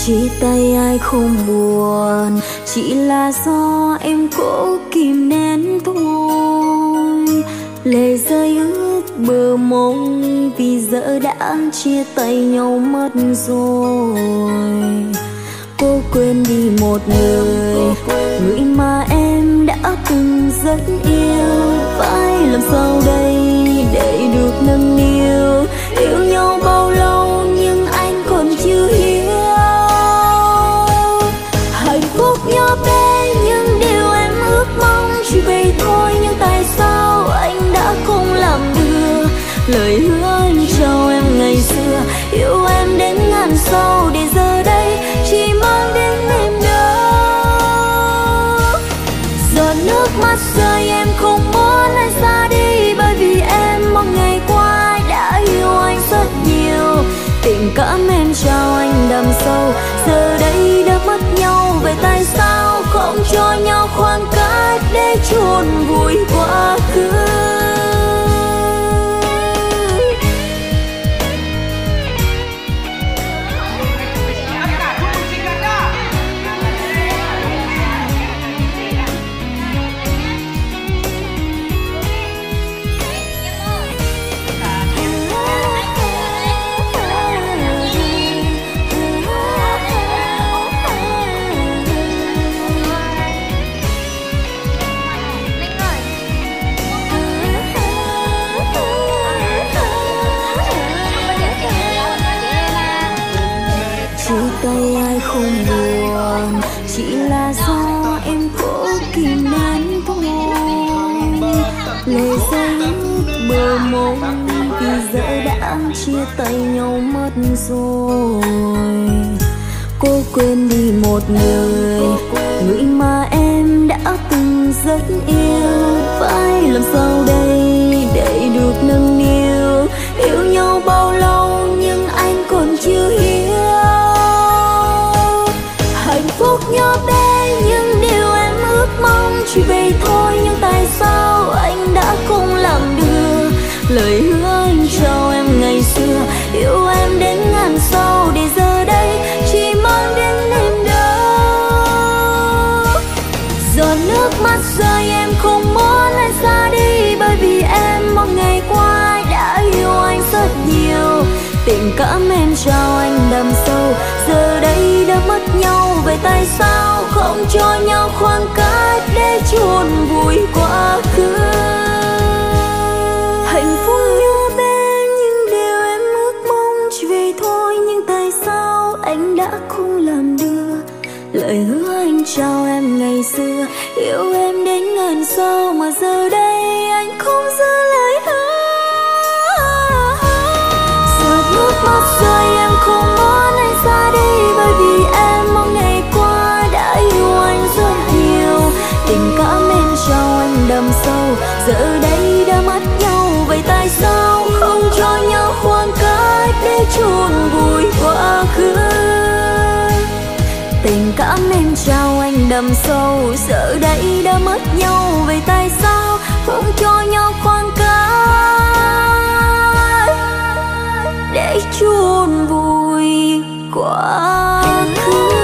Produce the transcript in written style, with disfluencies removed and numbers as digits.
Chia tay ai không buồn, chỉ là do em cố kìm nén thôi. Lệ rơi ướt bờ môi vì giờ đã chia tay nhau mất rồi. Cô quên đi một người, người mà em đã từng rất yêu. Phải làm sao đây để được nâng niu, yêu nhau bao lâu nhưng anh còn chưa hiểu. Hạnh phúc nhỏ bé nhưng điều em ước mong chỉ vậy thôi, nhưng tại sao anh đã không làm được lời hứa anh trao em ngày xưa, yêu em đến ngàn sau để giờ đây chỉ mang đến niềm đau. Giọt nước mắt rơi em không muốn anh xa đi, bởi vì em một ngày qua đã yêu anh rất nhiều. Tình cảm em trao anh đậm sâu, giờ đây đã mất nhau, vậy tại sao không cho nhau khoảng cách để chôn vùi quá khứ. Chia tay ai không buồn, chỉ là do em cố kìm nén thôi. Lệ rơi ướt bờ môi vì giờ đã chia tay nhau mất rồi. Cô quên đi một người, người mà em đã từng rất yêu. Phải làm sao đây để được nâng niu, yêu nhau bao lâu nhưng anh còn chưa hiểu. Hạnh phúc nhỏ bé nhưng điều em ước mong chỉ vậy thôi, nhưng tại sao anh đã không làm được lời hứa anh trao em ngày xưa, yêu em đến ngàn sau để giờ đây chỉ mang đến niềm đau. Giọt nước mắt rơi em không muốn anh xa đi, bởi vì em một ngày qua đã yêu anh rất nhiều. Tình cảm em trao anh đậm sâu, giờ đây đã mất nhau, vậy tại sao không cho nhau khoảng cách để chôn vùi quá khứ. Hạnh phúc nhỏ bé nhưng điều em ước mong chỉ vậy thôi, nhưng tại sao anh đã không làm được lời hứa anh trao em ngày xưa, yêu em đến ngàn sau mà giờ đây anh không giữ lời hứa. Nước mắt rơi em không muốn anh xa đi, bởi vì em một ngày qua đã yêu anh rất nhiều. Tình cảm em trao anh đậm sâu, giờ đây đã mất nhau, vậy tại sao không cho nhau khoảng cách để chôn vùi quá khứ. Tình cảm em trao anh đậm sâu, giờ đây đã mất nhau, vậy tại sao không cho nhau khoảng cách để chôn vùi quá khứ.